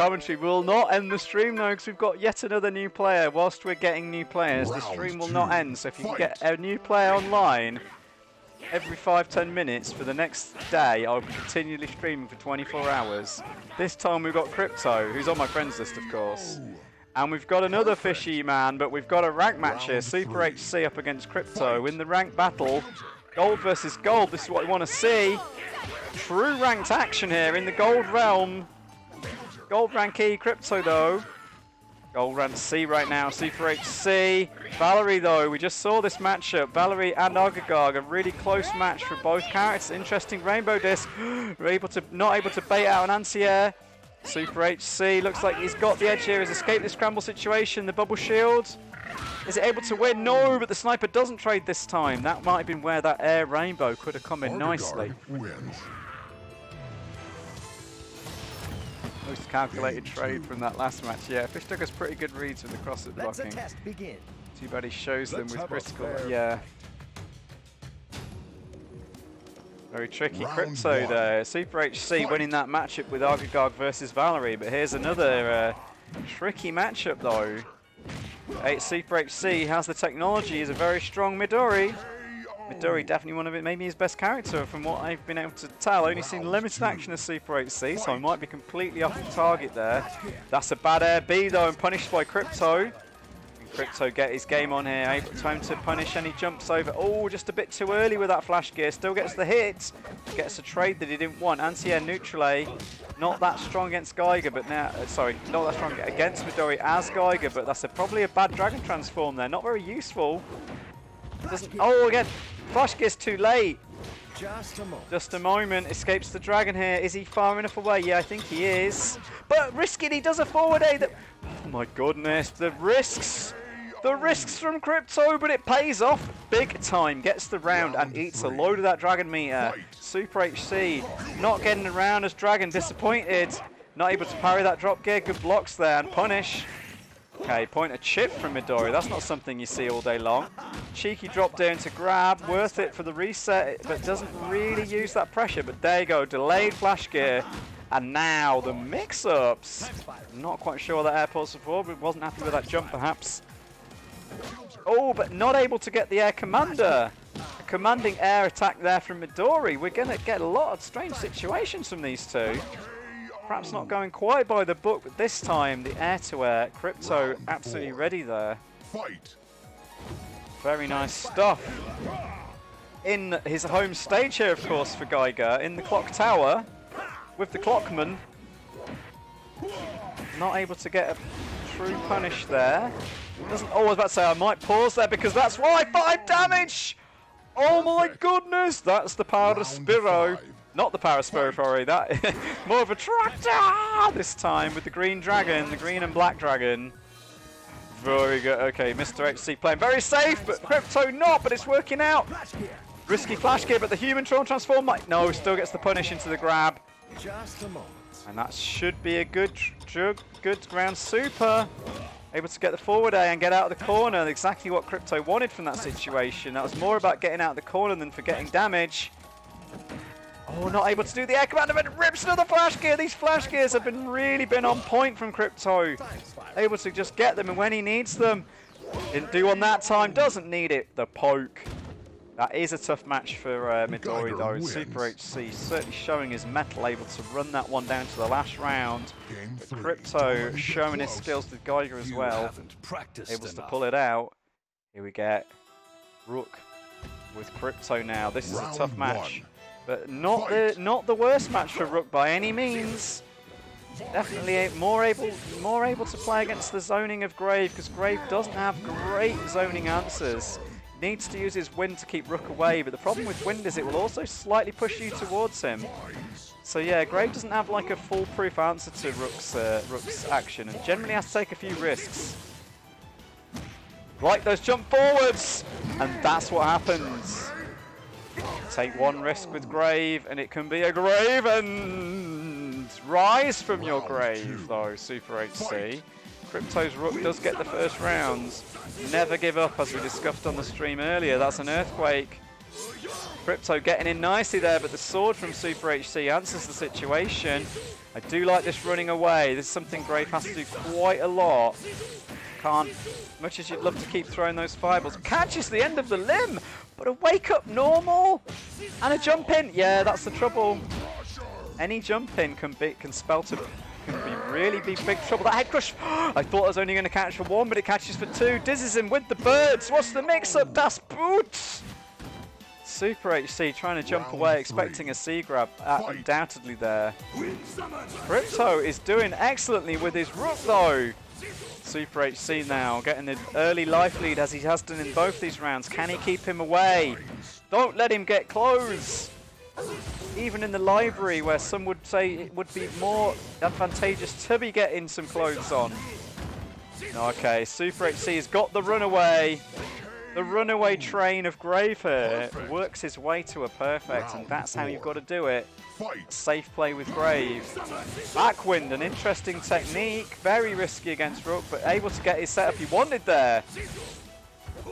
commentary will not end the stream though, because we've got yet another new player. Whilst we're getting new players, the stream will not end. So if you can get a new player online every 5-10 minutes for the next day, I'll be continually streaming for 24 hours. This time we've got Krypto, who's on my friends list, of course. And we've got another fishy man, but we've got a rank match here. SuperHC up against Krypto in the rank battle. Gold versus gold, this is what we want to see. True ranked action here in the gold realm. Gold rank E, Krypto though. Gold rank C right now, SuperHC. Valerie though, we just saw this matchup. Valerie and Agagag, a really close match for both characters. Interesting rainbow disc. We're not able to bait out an anti-air. SuperHC looks like he's got the edge here. He's escaped the scramble situation. The bubble shield. Is it able to win? No, but the sniper doesn't trade this time. That might have been where that air rainbow could have come in nicely. Most calculated trade from that last match. Yeah, Fish took us pretty good reads with the cross-it blocking. Too bad he shows them with critical. Yeah. Very tricky. Krypto there. SuperHC winning that matchup with Agagag versus Valerie. But here's another tricky matchup though. SuperHC has the technology. He's a very strong Midori. Midori definitely one of it, maybe his best character from what I've been able to tell. Only seen limited action of SuperHC, so I might be completely off the target there. That's a bad air B though, and punished by Krypto. Krypto get his game on here, able time to punish any jumps over. Oh, just a bit too early with that flash gear. Still gets the hit, gets a trade that he didn't want. Anti-air neutral A, not that strong against Geiger, but now, sorry, not that strong against Midori as Geiger, but that's probably a bad dragon transform there. Not very useful. Oh, again, flash gear's too late. Just a moment, escapes the dragon here. Is he far enough away? Yeah, I think he is. But risking, he does a forward A. Oh my goodness, the risks from Krypto, but it pays off big time. Gets the round and eats a load of that dragon meter. SuperHC not getting around as Dragon, disappointed. Not able to parry that drop gear. Good blocks there and punish. Okay, point a chip from Midori. That's not something you see all day long. Cheeky drop down to grab. Worth it for the reset, but doesn't really use that pressure. But there you go. Delayed flash gear. And now the mix-ups. Not quite sure what that air pulse for, but wasn't happy with that jump perhaps. Oh, but not able to get the air commander. A commanding air attack there from Midori. We're going to get a lot of strange situations from these two. Perhaps not going quite by the book, but this time the air-to-air. Krypto absolutely ready there. Very nice stuff. In his home stage here, of course, for Geiger, in the clock tower, with the clockman. Not able to get a true punish there. Oh, I was about to say I might pause there because that's why 5 damage! Oh my goodness! That's the power of Spiro. Not the power of Spiro, sorry. That more of a tractor this time with the green dragon, the green and black dragon. Very good. Okay, Mr. HC playing very safe, but Krypto not, but it's working out. Risky flash gear, but the human Tron transform might. No, still gets the punish into the grab. And that should be a good ground super. Able to get the forward A and get out of the corner. Exactly what Krypto wanted from that situation. That was more about getting out of the corner than for getting damage. Oh, not able to do the air commander, but rips another flash gear. These flash gears have really been on point from Krypto. Able to just get them and when he needs them. Didn't do on that time, doesn't need it. The poke. That is a tough match for Midori though. SuperHC certainly showing his mettle, able to run that one down to the last round. But Krypto showing his skills with Geiger as well. Able to pull it out. Here we get Rook with Krypto now. This is a tough match. But not the worst match for Rook by any means. Definitely more able to play against the zoning of Grave, because Grave doesn't have great zoning answers. Needs to use his wind to keep Rook away, but the problem with wind is it will also slightly push you towards him. So yeah, Grave doesn't have like a foolproof answer to Rook's action, and generally has to take a few risks. Like those jump forwards, and that's what happens. Take one risk with Grave, and it can be a grave, and rise from your grave, though, SuperHC. Krypto's Rook does get the first rounds. Never give up, as we discussed on the stream earlier. That's an earthquake. Krypto getting in nicely there, but the sword from SuperHC answers the situation. I do like this running away. This is something Grave has to do quite a lot. Can't, much as you'd love to keep throwing those fireballs. Catches the end of the limb, but a wake up normal and a jump in. Yeah, that's the trouble. Any jump in can really be big trouble. That head crush, I thought I was only going to catch for one, but it catches for two. Dizzes him with the birds. What's the mix up? Das Boots. SuperHC trying to jump away, expecting a C grab, undoubtedly there. Krypto is doing excellently with his rook though. SuperHC now getting an early life lead as he has done in both these rounds. Can he keep him away? Don't let him get close. Even in the library where some would say it would be more advantageous to be getting some clothes on. Okay, SuperHC has got the runaway. The runaway train of Grave here works his way to a perfect, and that's how you've got to do it. Safe play with Grave. Backwind, an interesting technique. Very risky against Rook, but able to get his setup he wanted there.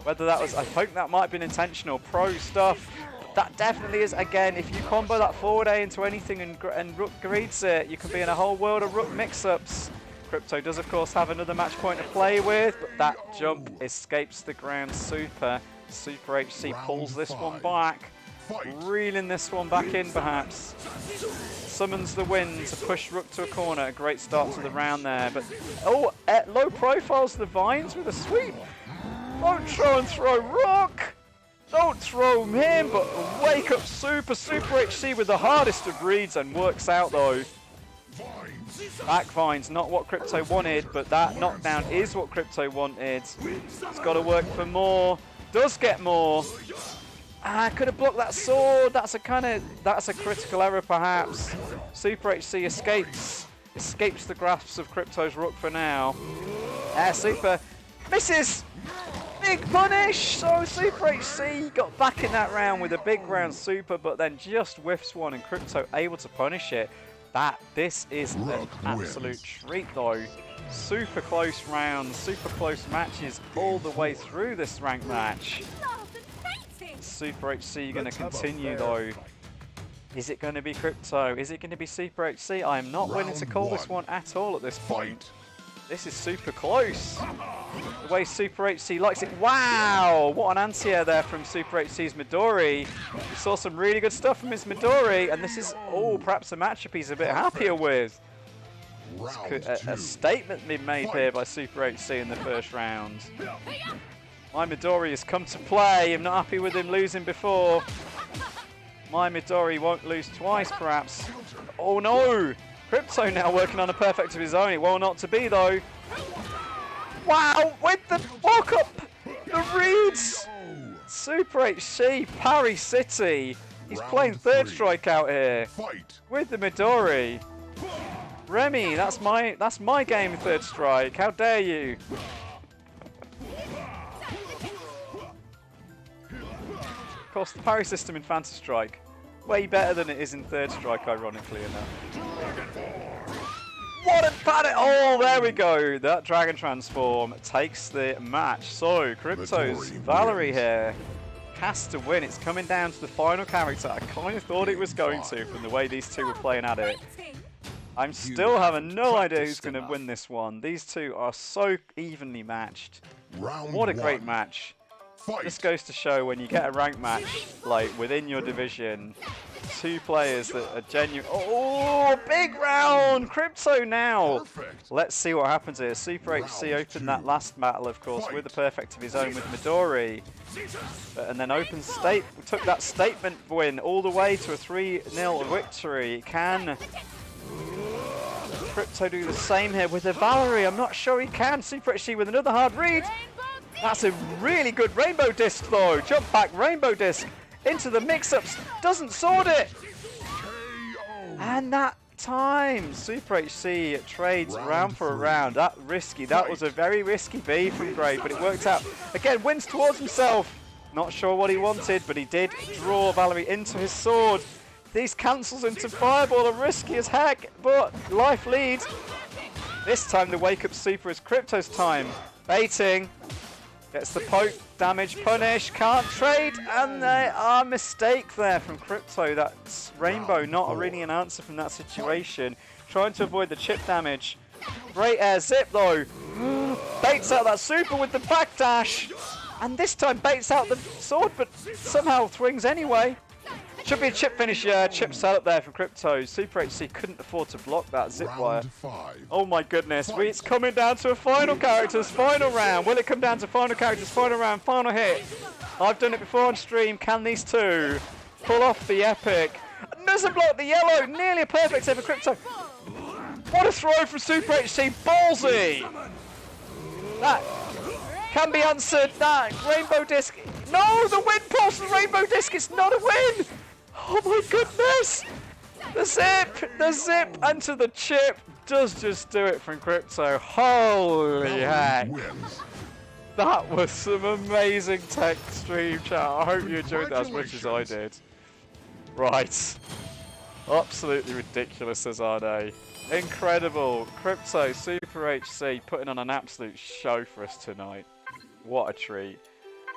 Whether that was, I hope that might have been intentional. Pro stuff. That definitely is. Again, if you combo that forward A into anything and Rook reads it, you can be in a whole world of Rook mix-ups. Krypto does, of course, have another match point to play with, but that jump escapes the ground. SuperHC pulls this one back, reeling this one back in, perhaps. Summons the wind to push Rook to a corner. A great start to the round there, but at low profiles, the Vines with a sweep. Don't try and throw Rook. Don't throw him, but wake up SuperHC with the hardest of reads and works out though. Back Vines, not what Krypto wanted, but that knockdown is what Krypto wanted. It's got to work for more. Does get more. Could have blocked that sword. That's a critical error perhaps. SuperHC escapes the grasps of Krypto's Rook for now. Super misses. Big punish. So SuperHC got back in that round with a big round super, but then just whiffs one, and Krypto able to punish it. This is an absolute treat though. Super close rounds, super close matches all the way through this ranked match. SuperHC going to continue though. Is it going to be Krypto? Is it going to be SuperHC? I am not willing to call this one at all at this point. This is super close. The way SuperHC likes it. Wow! What an anti-air there from SuperHC's Midori. We saw some really good stuff from his Midori, and this is, perhaps a matchup he's a bit happier with. A statement being made here by SuperHC in the first round. My Midori has come to play. I'm not happy with him losing before. My Midori won't lose twice, perhaps. Oh no! Krypto now working on a perfect of his own. It will not to be though. Wow, with the walk up, the reads. SuperHC, Parry City. He's playing third strike out here with the Midori. Remy, that's my game, third strike. How dare you? Of course, the parry system in Phantom Strike way better than it is in third strike, ironically enough. What a panic! Oh, there we go. That Dragon Transform takes the match. So, Krypto's Valerie here has to win. It's coming down to the final character. I kind of thought it was going to from the way these two were playing at it. I'm still having no idea who's going to win this one. These two are so evenly matched. What a great match. This goes to show when you get a ranked match, like within your division, two players that are genuine. Oh, big round! Krypto now! Let's see what happens here. SuperHC opened that last battle, of course, with a perfect of his own with Midori. And then took that statement win all the way to a 3-0 victory. Can Krypto do the same here with the Valerie? I'm not sure he can. SuperHC with another hard read. That's a really good rainbow disc though. Jump back rainbow disc into the mix-ups. Doesn't sword it. And that time, SuperHC trades round for a round. That was a very risky B from Grave, but it worked out. Again, wins towards himself. Not sure what he wanted, but he did draw Valerie into his sword. These cancels into Fireball are risky as heck, but life leads. This time the wake up super is Krypto's time. Baiting. Gets the poke, damage, punish, can't trade, and there are mistake there from Krypto. That's Rainbow, not really an answer from that situation. Trying to avoid the chip damage. Great air zip though. Baits out that super with the backdash. And this time baits out the sword, but somehow swings anyway. Should be a chip finish, yeah. Chip setup there from Krypto. SuperHC couldn't afford to block that zip wire. Oh my goodness. It's coming down to a final characters, final round. Will it come down to final characters, final round, final hit? I've done it before on stream. Can these two pull off the epic? Doesn't block the yellow. Nearly a perfect save for Krypto. What a throw from SuperHC. Ballsy. That can be answered. That Rainbow Disc. No, the win pulse of the Rainbow Disc. It's not a win. Oh my goodness! The zip into the chip does just do it from Krypto. Holy heck! That was some amazing tech stream chat. I hope you enjoyed that as much as I did. Right. Absolutely ridiculous, Cesare. Incredible. Krypto, SuperHC putting on an absolute show for us tonight. What a treat.